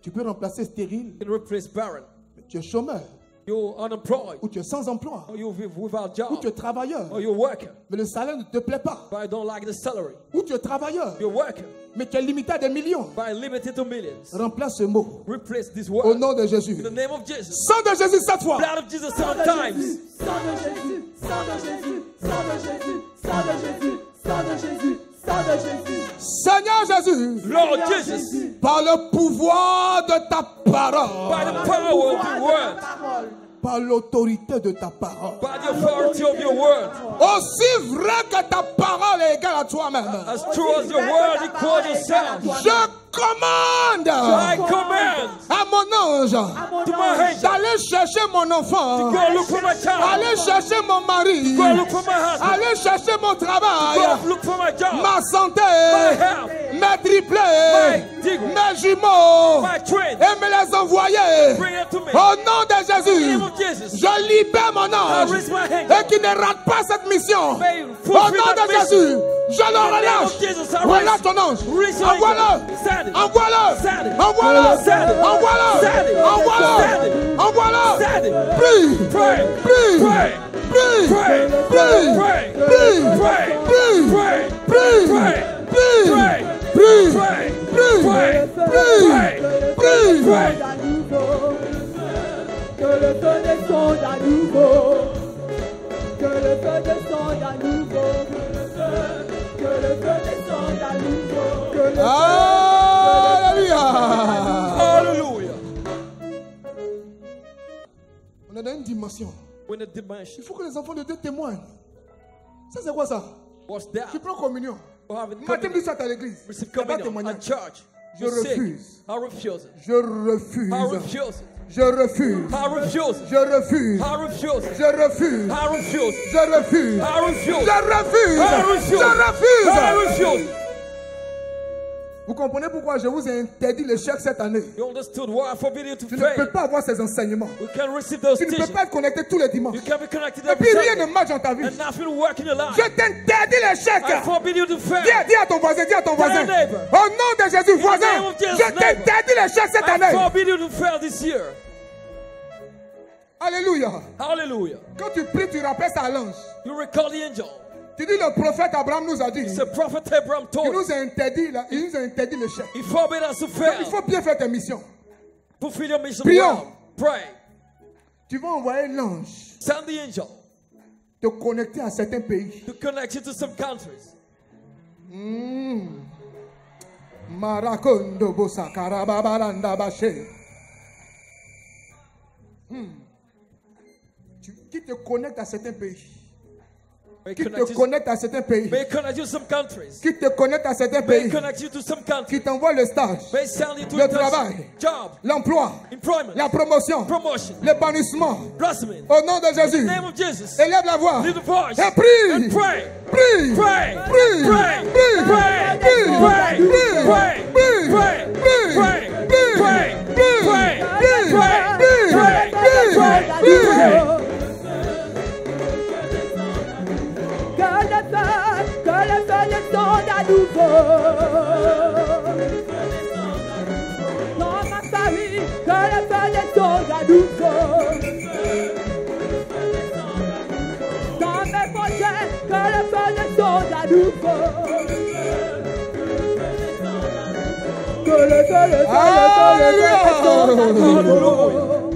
Tu peux remplacer stérile, You can replace barren. mais tu es chômeur, You're unemployed. ou tu es sans emploi, Or you're without ou job. tu es travailleur, Or you're working. mais le salaire ne te plaît pas, But I don't like the salary. ou tu es travailleur, You're working. mais tu es limité à des millions. But limited to millions. Remplace ce mot Replace this au word. nom de Jésus. In the name of Jesus. Sang de Jésus cette fois. Blood of Jesus sang de 7 times. Jésus, sang de Jésus, sang de Jésus, sang de Jésus, sang de Jésus, sang de Jésus, sang de Jésus. Seigneur Jésus, Lord Jesus, par le pouvoir de ta by parole, the power of the word, par par l'autorité de ta parole. by the authority of your word. Aussi vrai que ta parole est égale à toi-même. As true as your word equal yourself. Je commande I command à mon ange to my angel d'aller chercher mon enfant, go look for my child. aller chercher mon mari, Go look for my husband. aller chercher mon travail, Go look for my job. ma santé, My health. mes triplés, My dignity. mes jumeaux, My twins. et me les envoyer. Bring it to me. Au nom de In the Jésus, name of Jesus. je libère mon I ange raise my hand. et qui ne rate pas cette mission. May Au fulfill nom that de mission. Jésus, je le In the name relâche. of Jesus, I Relâche raise. ton ange. Release your Envoie-le. angel. Send it. Envoie-le. Send it. Envoie-le. Send it. Envoie-le. Send it. Envoie-le. Send it. Envoie-le. Send it. Prie. Pray. Prie. Pray. Prie. Pray. Prie. Pray. Prie. Pray. Prie. Pray. Prie. Pray. Prie. Pray. Prie. Pray. Prie. Pray. Prie. Prie. Pray. Que le feu descende à nouveau. Que le feu descende à nouveau. Que le feu descende à nouveau. Que le Alléluia. Hallelujah. On est dans une dimension. When the dimension. Il faut que les enfants de Dieu témoignent. Ça, c'est quoi ça? What's that? Tu prends communion. For having Matin, communion. tu à l'église. Receive Tu n'as pas communion at témoignage. church. Je You're sick. refuse. I refuse it. Je refuse. I refuse it. Je refuse. I refuse it. Je refuse. I refuse it. Je refuse. I refuse it. Je refuse. I refuse it. Je refuse. I refuse. Je refuse. I refuse. Vous comprenez pourquoi je vous ai interdit l'échec cette année? You understood why I forbid you to Tu ne peux fail. pas avoir ces enseignements. You can receive those Tu ne peux teachings. pas être connecté tous les dimanches. You can be connected Et every puis rien ne Sunday. marche dans ta vie. And nothing will work in your life. Je t'interdis l'échec. I forbid you to fail. Dis à ton voisin, dis à ton Tell voisin. your neighbor. Au nom de Jésus, voisin, name of Jesus, je t'interdis l'échec cette I année. forbid you to fail this year. Alléluia. Hallelujah. Quand tu pries, tu rappelles ça à l'ange. You recall the angel. Tu dis le prophète Abraham nous a dit. It's a prophet Abraham Il told us. nous a interdit, il nous a interdit l'échec. He forbid us to Il fail. faut bien faire tes missions. Fulfill your mission Prions. well. Pray. Tu vas envoyer l'ange Send the angel te connecter à certains pays. to connect you to some countries. Marakondo bosa karababalanda bache. Qui te connecte à certains pays. May Qui connect te you, connecte à certains pays. may connect you to some countries. Qui te connecte à certains May pays. connect you to some countries. Qui t'envoie le stage, May send you to Le a travail. job, l'emploi, employment, la promotion, promotion, l'épanouissement. blossoming. Au nom de Jésus, In the name of Jesus. élève la voix Lift the voice et prie. and pray. Prie. Pray. Prie. Pray. Prie. Pray. Prie. Pray. Prie. Pray. Prie. Pray. Prie. Pray. Prie. Pray. Prie. Pray. Prie. Pray. Prie. Pray. Prie. Pray. Prie. que le feu descende à nouveau. Dans ma famille, que le feu descende à nouveau. Dans mes projets, que le feu descende à nouveau. Que le feu descende à nouveau.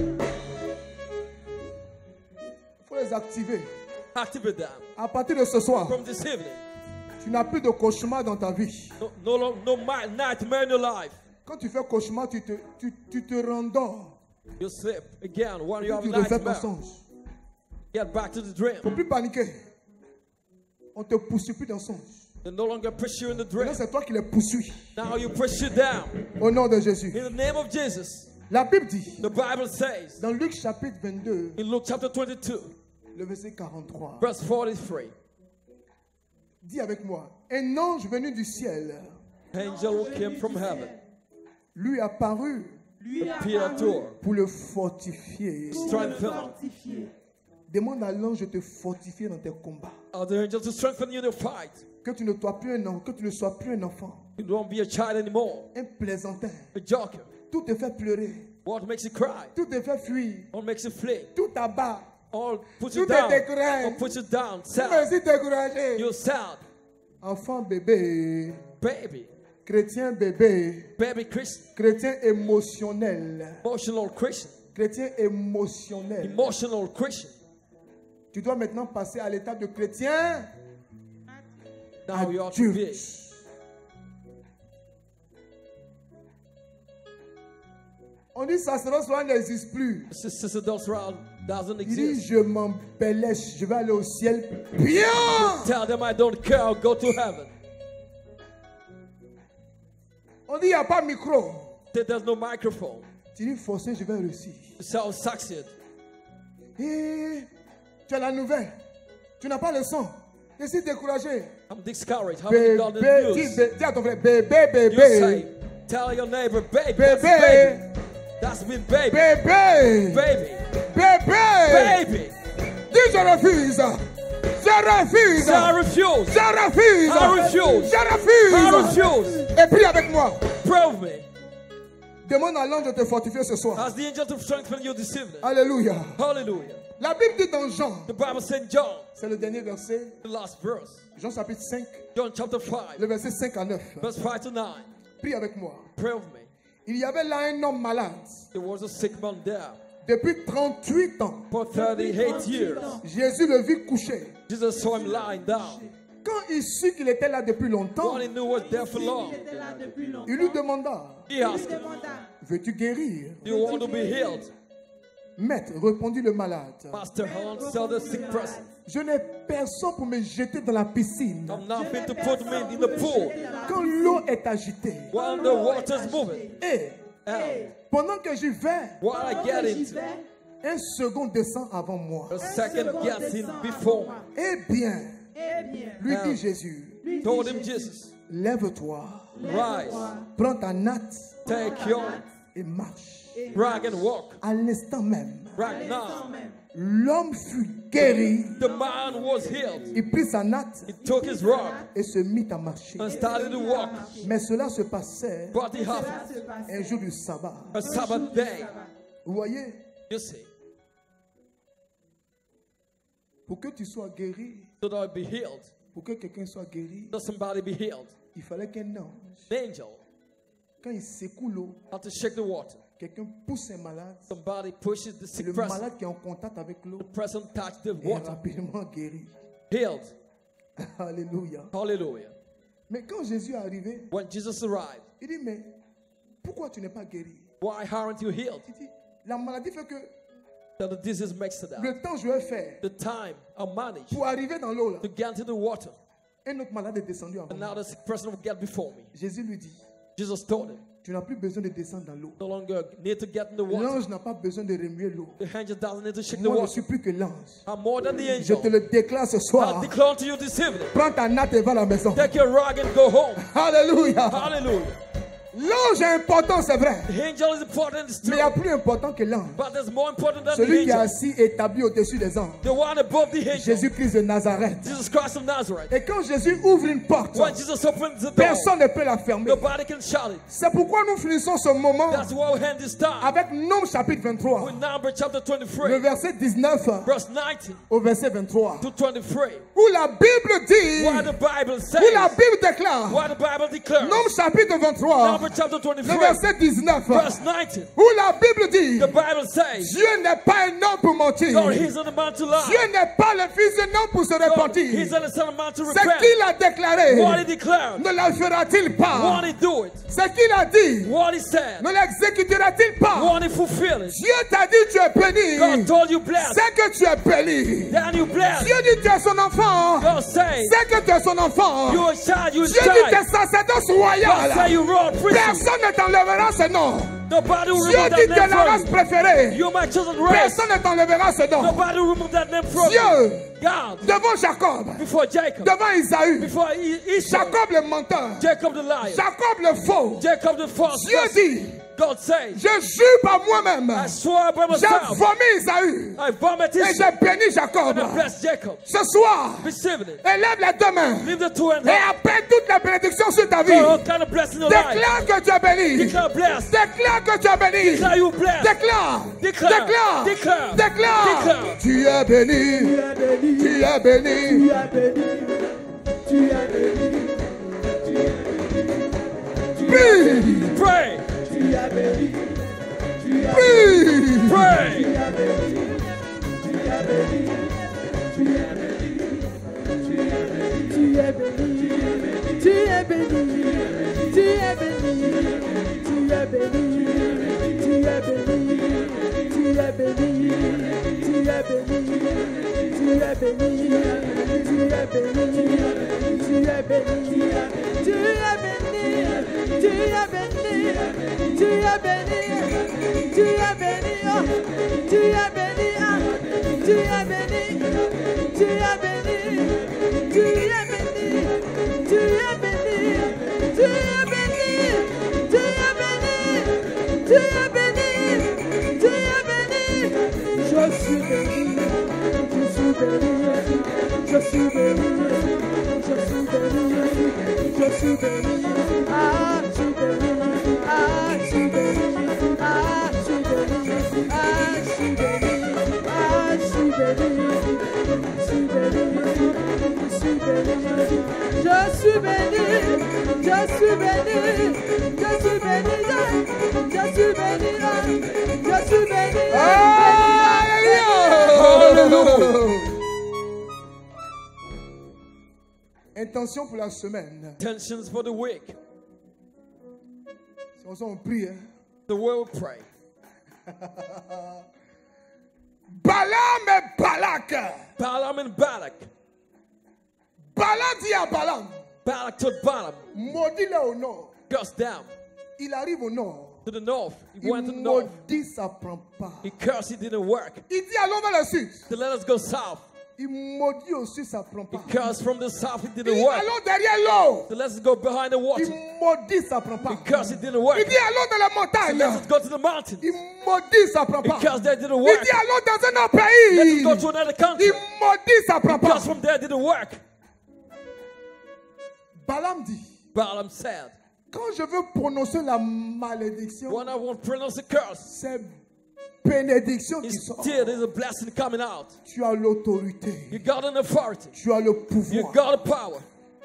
Il faut les activer. Activate them. À partir de ce soir, From this evening, tu n'as plus de cauchemar dans ta vie. no nightmare in your life. Quand tu fais cauchemar, tu te rendors. You sleep again when you have Tu refais ton nightmare. songe. Get back to the Il ne faut dream. plus paniquer. On ne te poursuit plus dans le songe. They no longer push you in the Maintenant, dream. c'est toi qui les poursuis. Now you push you down. Au nom de Jésus. In the name of Jesus, La Bible dit, the Bible says dans Luc chapitre 22, in Luke chapter 22, le verset 43, verse 43, dis avec moi, un ange venu du ciel angel came from heaven, lui apparut appeared to her, pour le fortifier. strengthen Demande à l'ange de te fortifier dans tes combats. other angels to strengthen you in the fight. Que tu ne sois plus un enfant, que tu ne sois plus un enfant, You don't be a child anymore, un plaisantin. a joker. Tout te fait pleurer, What makes you cry? tout te fait fuir, What makes you flee? tout t'abat. All put Tout you te down. décourage. Or put you down. Tu Sad. me suis découragé. You're sad. Enfant bébé, Baby. chrétien bébé, Baby Christian. chrétien émotionnel, Emotional Christian. chrétien émotionnel. Emotional Christian. Tu dois maintenant passer à l'étape de chrétien Now you are to be. adulte. On dit sacerdoce n'existe plus. Sacerdoce doesn't Il dit, exist. je m'embellèche, je vais aller au ciel. Bien! Tell them I don't care, I'll go to heaven. On dit, il n'y a pas de micro. Say there's no microphone. Tu dis, forcé, je vais réussir. So I'll succeed. Et tu as la nouvelle. Tu n'as pas le son. Je suis découragé. I'm discouraged. How many got the Bébé, news? dis à ton frère, bébé, You say, bébé. tell your neighbor, baby. That's Bébé, baby. That's been baby. bébé, Baby. bébé. Baby. Dis, je refuse. Je refuse. Say I refuse. Je refuse. I refuse. Je I refuse. refuse. Et prie avec moi. Prove me. Demande à l'ange de te fortifier ce soir. As the angel to strengthen you this evening. Alléluia. Hallelujah. La Bible dit dans Jean, The Bible said John, c'est le dernier verset, the last verse. Jean chapitre 5, John chapter 5, le verset 5 à 9. verse 5 to 9. Prie avec moi. Prove me. Il y avait là un homme malade There was a sick man there depuis 38 ans. for 38 years. Jésus le vit couché. Jesus saw him lying down. Quand il sut qu'il était là depuis longtemps, One he knew was there for long. il lui demanda, He asked him, veux-tu guérir? do you want to be healed? Maître, répondit le malade, Master Hans saw the sick person. je n'ai personne pour me jeter dans la piscine. I'm nothing to put me in the pool Quand l'eau est agitée, while the water's moving. et And pendant que j'y vais, while I get into, un second descend avant moi. a second gets in before me. Eh bien, lui dit Jésus, Told him Jesus, lève-toi, rise, prends ta natte take your et marche. rag and walk. À l'instant même, Right now, l'homme fut guéri. the man was healed. Il prit sa natte He took his rod et se mit à marcher. and started to walk. Mais cela se passait But it happened un jour du sabbat. a Sabbath day. Vous voyez, You see, pour que tu sois guéri, so that I be healed, pour que quelqu'un soit guéri, so somebody be healed. il fallait qu'un ange, The angel quand il secoue l'eau, had to shake the water. quelqu'un pousse un malade, Somebody pushes the et sick le person. malade qui est en contact avec l'eau The person touched the est water, rapidement guéri. healed. Alléluia. Hallelujah. Mais quand Jésus est arrivé, When Jesus arrived, il dit, mais pourquoi tu n'es pas guéri? why aren't you healed? Il dit, la maladie fait que That the disease makes it out. le temps que je vais faire The time I managed pour arriver dans l'eau, là, to get into the water, un autre malade est descendu avant and now moi. the sick person will get before me. Jésus lui dit, Jesus told him, tu n'as plus besoin de descendre dans l'eau. no longer need to get in the water. L'ange n'a pas besoin de remuer l'eau. The angel doesn't need to shake the Moi, je ne water. suis plus que l'ange. I'm more than the Je te angel. le déclare ce I soir. declare to you this evening, Prends ta natte et va à la maison. take your rag and go home. Alléluia. Hallelujah. L'ange est important, c'est vrai. The angel is important, it's Mais il true. y a plus important que l'ange. But there's more important than Celui the qui est angel. assis établi au-dessus des anges. The one above the angel. Jésus-Christ de Nazareth. Jesus Christ of Nazareth. Et quand Jésus ouvre une porte, When Jesus opens the door, personne ne peut la fermer. nobody can shut it. C'est pourquoi nous finissons ce moment That's why we end this time avec Nombre chapitre 23, with Numbers chapter le 23, verset 19 verse 19 au verset 23, to 23. où la Bible dit, What the Bible où la says, Bible déclare, what the Bible declares. Nombre chapitre 23, Numbers chapter le 23, verset 19, verse 19. où la Bible dit, The Bible says, Dieu n'est pas un homme pour mentir. God, he's not a man to lie. Dieu n'est pas le fils d'un homme pour se God, repentir. he's not a son of man to Ce repent. qu'il a déclaré, What he declared, ne la fera-t-il pas? won't he do it? Ce qu'il a dit, What he said, ne l'exécutera-t-il pas? won't he fulfill it? Dieu t'a dit tu es béni. God told you blessed, C'est que tu es béni. then you blessed. Dieu dit tu es son enfant. God say, C'est que tu es son enfant. you a child, you a Dieu dit tu child. es sacerdoce God say royal. you royal priesthood. Personne ne t'enlèvera ce nom. Nobody will Dieu remove dit that tu es name la race from you. préférée. You're my chosen race. Personne ne t'enlèvera ce nom. Nobody will remove that name from you. Dieu, God, devant Jacob, before Jacob, devant Isaü, before Esau, Jacob le menteur, Jacob the liar, Jacob le faux. Jacob the false Dieu prophet. dit, God says, je jure par moi-même, I swear by j'ai myself, formé Isaü I vomit et Esau j'ai béni Jacob. and I bless Jacob. Ce soir, This evening, élève les deux mains leave the two hands et up. appelle toutes les bénédictions sur ta vie. For all kind of blessing in your life. Déclare que tu es béni. Declare blessed. Déclare que tu es béni. Declare you blessed. Déclare. Declare. Déclare. Declare. Déclare. Declare. Tu es béni. Tu es béni. Prie. Pray. Prie. Pray. Tu es béni, es béni, tu es béni, tu es béni, tu es béni, tu es béni, tu es béni, tu es béni, tu es béni, tu es béni, tu es béni, tu es béni, tu es béni, tu es béni, tu es béni, tu es béni, tu es béni. Je suis béni, je suis béni, je suis béni, je suis béni, je suis béni, ah, je suis béni, ah, je suis béni, ah, je suis béni, ah, je suis béni, ah, je suis béni, je suis béni, je suis béni, je suis béni, je suis béni, je suis béni, je suis béni, je suis béni. Intention pour la semaine. Intentions for the week. C'est comme ça on prie. Hein? The world will pray. Balaam et Balak. Balaam and Balak. Balaam dit à Balaam, Balak told Balaam, maudis-le au nord. goes down Il arrive au nord. to the north. He Il went to the north. maudit, ça prend pas. He cursed, it didn't work. Il dit allons vers le sud. So let us go south. Il maudit au sud, ça prend He pas. cursed from the south, it Il didn't dit work. allons derrière l'eau. So let's go behind the water. Il maudit, ça prend pas. He cursed, it didn't work. Il dit allons dans la So montagne. let us go to the mountain. Il maudit, ça prend He pas. cursed, that didn't Il work. dit allons dans un autre Let us pays. go to another country. Il maudit, ça prend pas. Cursed from there, didn't work. Balaam dit, Balaam said, quand je veux prononcer la malédiction, when I won't pronounce the curse, c'est bénédiction qui it's sort. still there's a blessing coming out. Tu as l'autorité. You got an authority. Tu as le You pouvoir. got a power.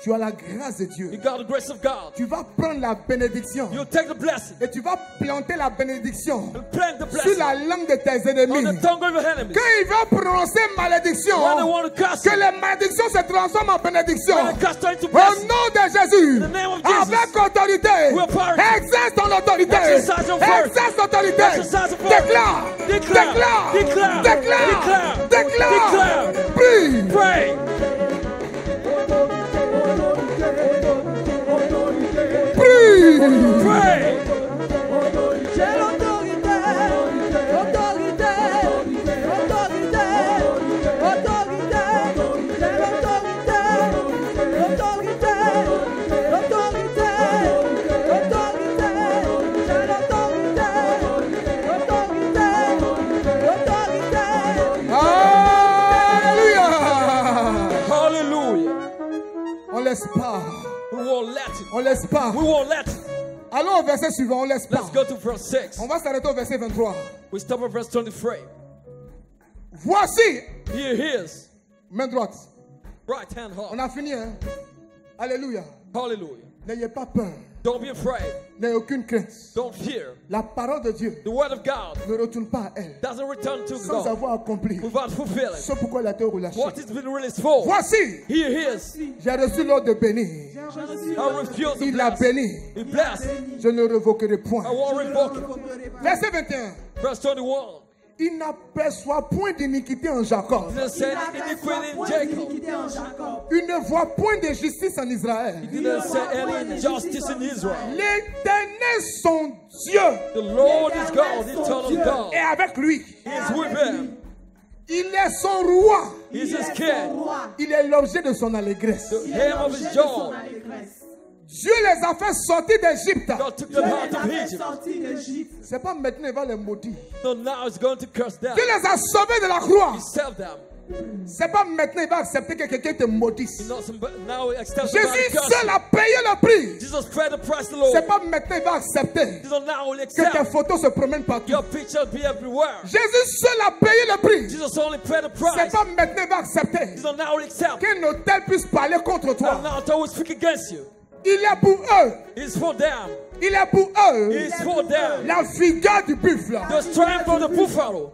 Tu as la grâce de Dieu. You got the grace of God. Tu vas prendre la bénédiction You take the blessing et tu vas planter la bénédiction and plant the sur blessing la langue de tes on the ennemis. tongue of your enemies. Quand il va prononcer malédiction, When they want to curse que you, les malédictions se transforment en bénédiction. when they curse you into Au blessing, nom de Jésus, In the name of Jesus, avec autorité, with authority, exerce ton autorité. exercise your authority, Exerce autorité. exercise authority, Déclare, declare, déclare, declare, déclare, declare, déclare. declare. Prie. pray, Prie. pray. J'ai l'autorité, autorité, autorité, autorité, j'ai l'autorité, l'autorité, l'autorité, l'autorité, j'ai l'autorité, l'autorité, l'autorité. Alléluia. Hallelujah. On laisse pas. We won't let it. On laisse pas. We won't let it. Allons au verset suivant. On laisse pas. Let's go to verse 6. On va s'arrêter au verset 23. We stop at verse 23. Voici. Here he is. Main droite. Right hand On up. a fini, hein? Alléluia. Hallelujah. N'ayez pas peur. Don't be afraid. N'ayez aucune crainte. Don't fear. La parole de Dieu The word of God ne retourne pas à elle doesn't return to sans God avoir accompli without fulfilling ce pourquoi il a été relâché. what it's been released for. Voici, Here he is. j'ai reçu l'ordre de bénir. I refuse to Il a bless. béni. He blessed. Je ne revoquerai point. I won't revoke it. Verset 21. Verse 21. Il n'aperçoit point d'iniquité en Jacob. He didn't say iniquity in Jacob. Il ne voit point de justice en Israël. He didn't say any injustice in Israel. L'Éternel, son Dieu, The Lord is God, eternal God. est avec lui. He is with him. Il est son roi. He is his king. Il est l'objet de son allégresse. The hem of his joy. Dieu les a fait sortir d'Égypte. God took them out of Egypt. C'est pas maintenant il va les maudire. So now he's going to curse them. Dieu les a sauvés de la croix. He saved them. C'est pas maintenant il va accepter que quelqu'un te maudisse. Now he accepts the Jésus curse. seul a payé le prix. Jesus paid the price, the Lord. C'est pas maintenant il va accepter Jesus now will que tes accept photos se promènent partout. your picture be everywhere. Jésus seul a payé le prix. Jesus only paid the C'est price. pas maintenant il va accepter Jesus now will accept. qu'un hôtel puisse parler contre And toi. now to speak against you. Il est pour eux. It's for them. Il est pour eux. It's for them. La vigueur du buffle. The strength of the buffalo.